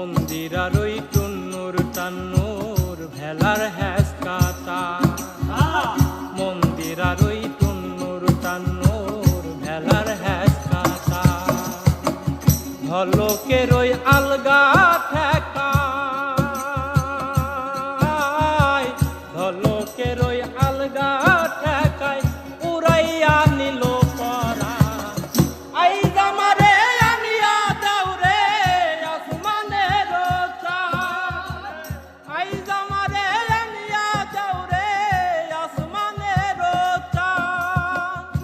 মন্দিরার ওই টুন্নুর টান্নুর ভেলার হ্যাসকাতা, মন্দিরার ওই টুন্নুর টান্নুর ভেলার হ্যাসকাতা, ঢলকের ওই আলগা ঠেকা, ঢলকের ওই আলগা ঠেকায় উড়াইয়া নিল পরা। আই জামারে আনিয়া দাও রে আসমানের চাঁদ, আই জামারে আনিয়া দাও রে আসমানের চাঁদ।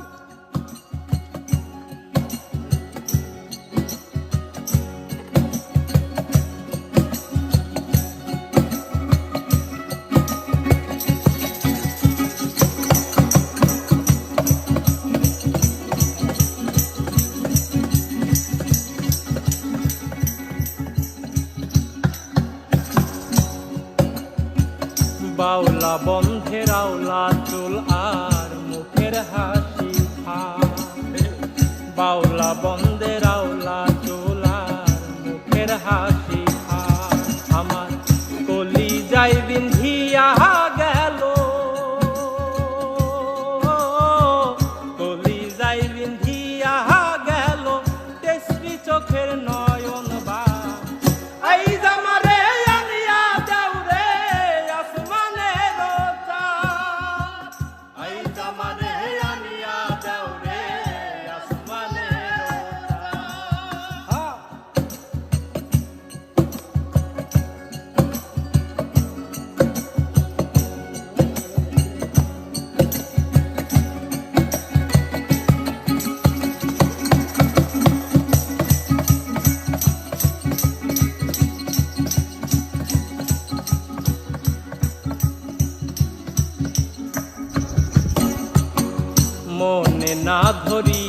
বাউলা বন্ধের আওলা চুল আর মুখের হাসি বাউলা বন্ধের আওলা চুল আর মুখের হাসি আমার কলি যাই বিন্ধিয়া গেল, কলি যাই বিন্ধিয়া গেল তেসরি চোখের নয়ন বা। আই জামারে আনিয়া দাও রে আসমানের চাঁদ, আই জামারে আনিয়া দাও রে আসমানের চাঁদ। মনে না ধরি